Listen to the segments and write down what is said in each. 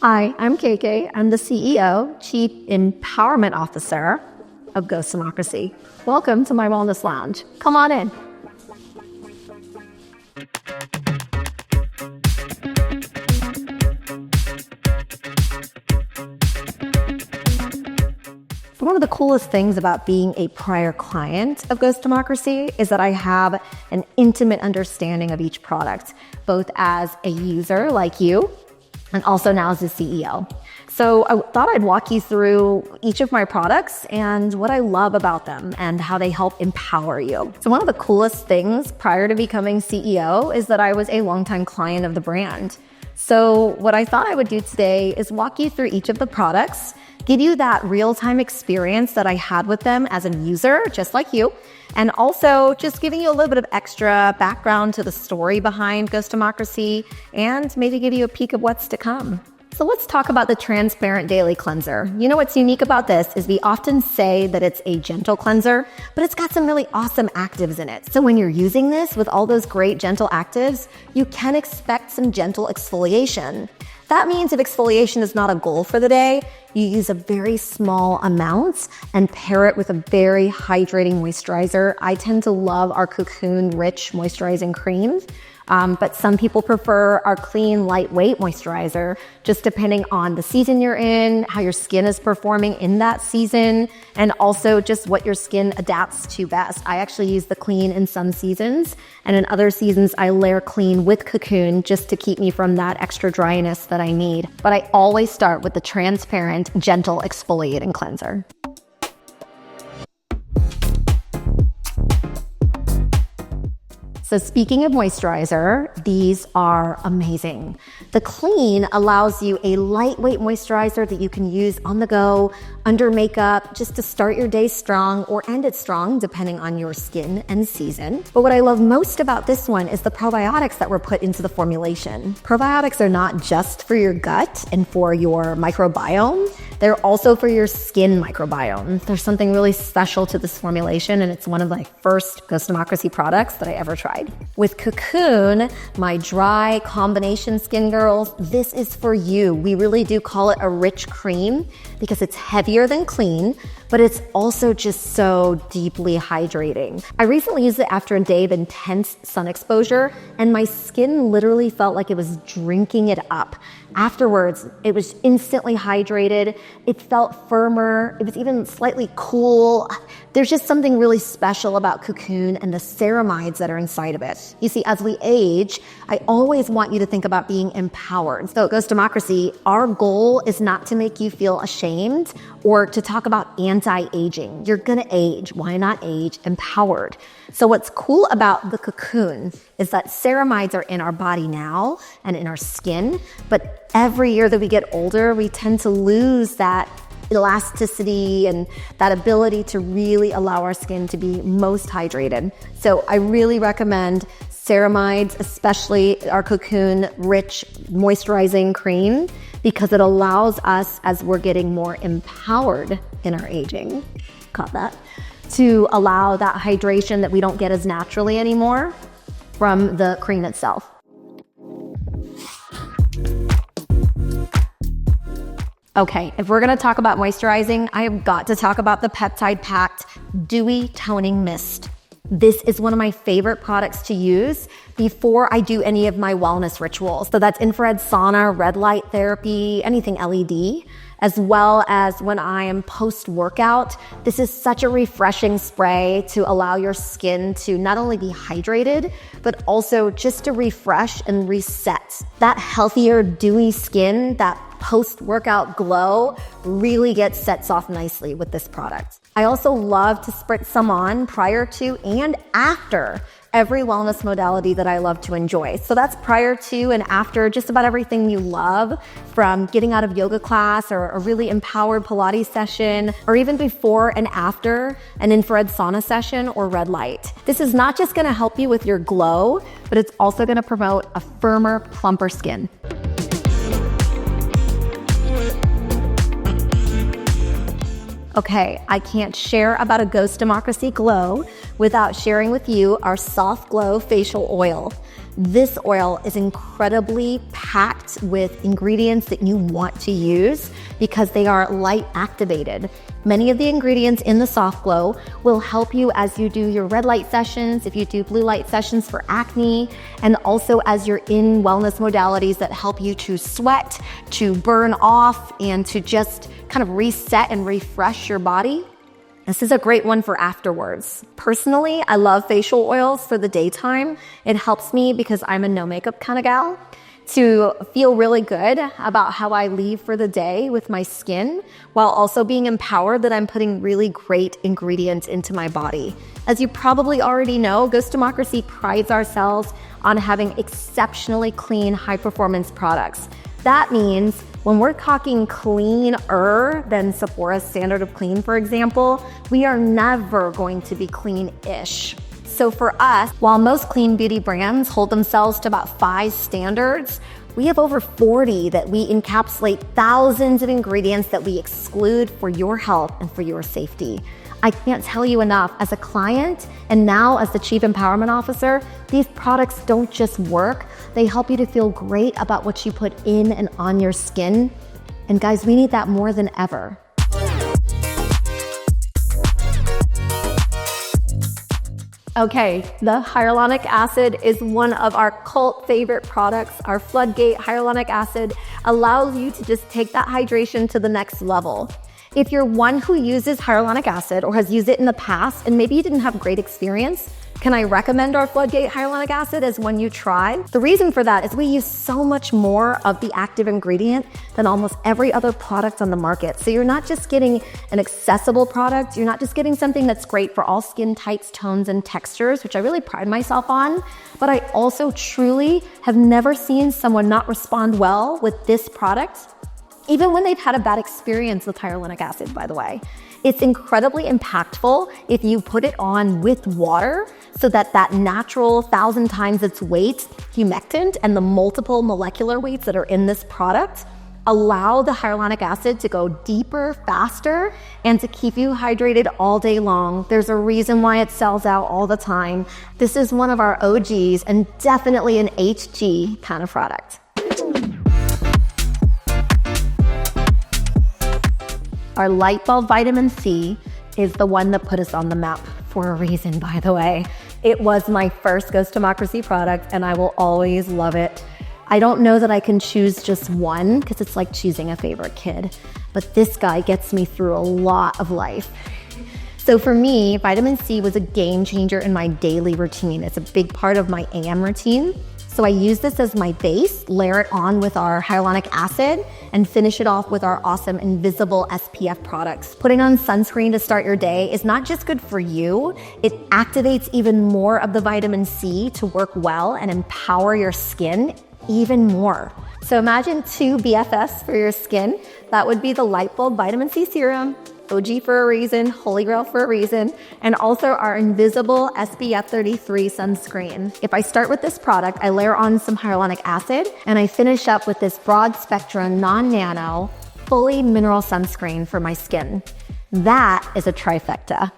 Hi, I'm KK. I'm the CEO, Chief Empowerment Officer of Ghost Democracy. Welcome to my wellness lounge. Come on in. One of the coolest things about being a prior client of Ghost Democracy is that I have an intimate understanding of each product, both as a user like you and also now as a CEO. So I thought I'd walk you through each of my products and what I love about them and how they help empower you. So one of the coolest things prior to becoming CEO is that I was a longtime client of the brand. So what I thought I would do today is walk you through each of the products, give you that real-time experience that I had with them as a user, just like you, and also just giving you a little bit of extra background to the story behind Ghost Democracy and maybe give you a peek of what's to come. So let's talk about the Transparent Daily Cleanser. You know what's unique about this is we often say that it's a gentle cleanser, but it's got some really awesome actives in it. So when you're using this with all those great gentle actives, you can expect some gentle exfoliation. That means if exfoliation is not a goal for the day, you use a very small amount and pair it with a very hydrating moisturizer. I tend to love our Cocoon Rich Moisturizing Cream, but some people prefer our clean, lightweight moisturizer, just depending on the season you're in, how your skin is performing in that season, and also just what your skin adapts to best. I actually use the clean in some seasons, and in other seasons, I layer clean with Cocoon just to keep me from that extra dryness that I need. But I always start with the transparent, gentle exfoliating cleanser. So speaking of moisturizer, these are amazing. The Clean allows you a lightweight moisturizer that you can use on the go, under makeup, just to start your day strong or end it strong, depending on your skin and season. But what I love most about this one is the probiotics that were put into the formulation. Probiotics are not just for your gut and for your microbiome, they're also for your skin microbiome. There's something really special to this formulation, and it's one of my first Ghost Democracy products that I ever tried. With Cocoon, my dry combination skin girls, this is for you. We really do call it a rich cream because it's heavier than Clean, but it's also just so deeply hydrating. I recently used it after a day of intense sun exposure, and my skin literally felt like it was drinking it up. Afterwards, it was instantly hydrated. It felt firmer. It was even slightly cool. There's just something really special about Cocoon and the ceramides that are inside of it. You see, as we age, I always want you to think about being empowered. So at Ghost Democracy, our goal is not to make you feel ashamed or to talk about anti-aging. You're gonna age. Why not age empowered? So what's cool about the Cocoon is that ceramides are in our body now and in our skin, but every year that we get older, we tend to lose that elasticity and that ability to really allow our skin to be most hydrated. So I really recommend ceramides, especially our Cocoon Rich Moisturizing Cream, because it allows us, as we're getting more empowered in our aging, caught that, to allow that hydration that we don't get as naturally anymore from the cream itself. Okay, if we're gonna talk about moisturizing, I have got to talk about the peptide-packed Dewy Toning Mist. This is one of my favorite products to use before I do any of my wellness rituals. So that's infrared sauna, red light therapy, anything LED, as well as when I am post-workout. This is such a refreshing spray to allow your skin to not only be hydrated, but also just to refresh and reset. That healthier, dewy skin, that post-workout glow really sets off nicely with this product. I also love to spritz some on prior to and after every wellness modality that I love to enjoy. So that's prior to and after just about everything you love, from getting out of yoga class or a really empowered Pilates session, or even before and after an infrared sauna session or red light. This is not just gonna help you with your glow, but it's also gonna promote a firmer, plumper skin. Okay, I can't share about a Ghost Democracy glow without sharing with you our Soft Glow Facial Oil. This oil is incredibly packed with ingredients that you want to use because they are light activated. Many of the ingredients in the Soft Glow will help you as you do your red light sessions, if you do blue light sessions for acne, and also as you're in wellness modalities that help you to sweat, to burn off, and to just kind of reset and refresh your body. This is a great one for afterwards. Personally, I love facial oils for the daytime. It helps me because I'm a no makeup kind of gal to feel really good about how I leave for the day with my skin while also being empowered that I'm putting really great ingredients into my body. As you probably already know, Ghost Democracy prides ourselves on having exceptionally clean, high performance products. That means when we're talking cleaner than Sephora's standard of clean, for example, we are never going to be clean-ish. So for us, while most clean beauty brands hold themselves to about 5 standards, we have over 40 that we encapsulate thousands of ingredients that we exclude for your health and for your safety. I can't tell you enough, as a client and now as the Chief Empowerment Officer, these products don't just work, they help you to feel great about what you put in and on your skin. And guys, we need that more than ever. Okay, the hyaluronic acid is one of our cult favorite products. Our Floodgate hyaluronic acid allows you to just take that hydration to the next level. If you're one who uses hyaluronic acid or has used it in the past and maybe you didn't have great experience, can I recommend our Floodgate hyaluronic acid as one you try? The reason for that is we use so much more of the active ingredient than almost every other product on the market. So you're not just getting an accessible product, you're not just getting something that's great for all skin types, tones, and textures, which I really pride myself on, but I also truly have never seen someone not respond well with this product, even when they've had a bad experience with hyaluronic acid, by the way. It's incredibly impactful if you put it on with water so that that natural 1,000 times its weight humectant and the multiple molecular weights that are in this product allow the hyaluronic acid to go deeper, faster, and to keep you hydrated all day long. There's a reason why it sells out all the time. This is one of our OGs and definitely an HG kind of product. Our Light Bulb Vitamin C is the one that put us on the map for a reason, by the way. It was my first Ghost Democracy product and I will always love it. I don't know that I can choose just one because it's like choosing a favorite kid, but this guy gets me through a lot of life. So for me, vitamin C was a game changer in my daily routine. It's a big part of my AM routine. So I use this as my base, layer it on with our hyaluronic acid, and finish it off with our awesome invisible SPF products. Putting on sunscreen to start your day is not just good for you, it activates even more of the vitamin C to work well and empower your skin even more. So imagine 2 BFFs for your skin. That would be the Light Bulb Vitamin C Serum, OG for a reason, Holy Grail for a reason, and also our invisible SPF 33 sunscreen. If I start with this product, I layer on some hyaluronic acid, and I finish up with this broad spectrum, non-nano, fully mineral sunscreen for my skin. That is a trifecta.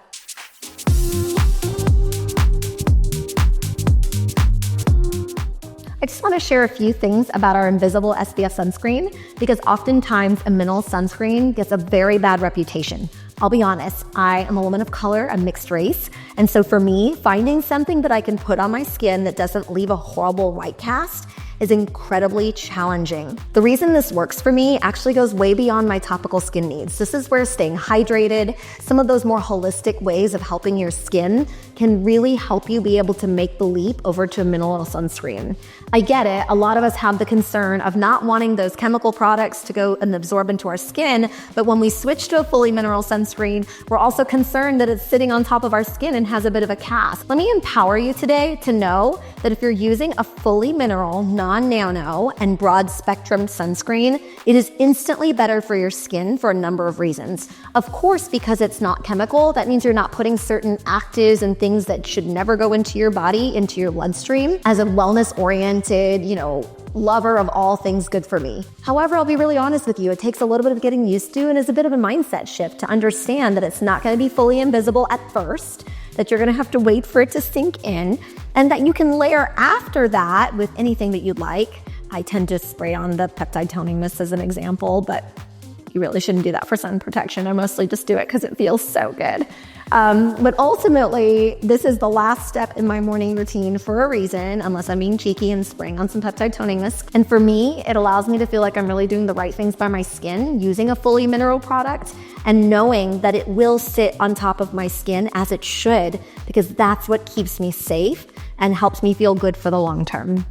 I just want to share a few things about our invisible SPF sunscreen because oftentimes a mineral sunscreen gets a very bad reputation. I'll be honest, I am a woman of color, I'm mixed race, and so for me, finding something that I can put on my skin that doesn't leave a horrible white cast is incredibly challenging. The reason this works for me actually goes way beyond my topical skin needs. This is where staying hydrated, some of those more holistic ways of helping your skin can really help you be able to make the leap over to a mineral sunscreen. I get it, a lot of us have the concern of not wanting those chemical products to go and absorb into our skin, but when we switch to a fully mineral sunscreen, we're also concerned that it's sitting on top of our skin and has a bit of a cast. Let me empower you today to know that if you're using a fully mineral, non-nano, and broad spectrum sunscreen, it is instantly better for your skin for a number of reasons. Of course, because it's not chemical, that means you're not putting certain actives and things that should never go into your body, into your bloodstream. As a wellness-oriented, lover of all things good for me. However, I'll be really honest with you, it takes a little bit of getting used to and is a bit of a mindset shift to understand that it's not going to be fully invisible at first, that you're gonna have to wait for it to sink in, and that you can layer after that with anything that you'd like. I tend to spray on the peptide toning mist as an example, but you really shouldn't do that for sun protection. I mostly just do it because it feels so good. But ultimately, this is the last step in my morning routine for a reason, unless I'm being cheeky and spraying on some peptide toning mist. And for me, it allows me to feel like I'm really doing the right things by my skin using a fully mineral product and knowing that it will sit on top of my skin as it should, because that's what keeps me safe and helps me feel good for the long term.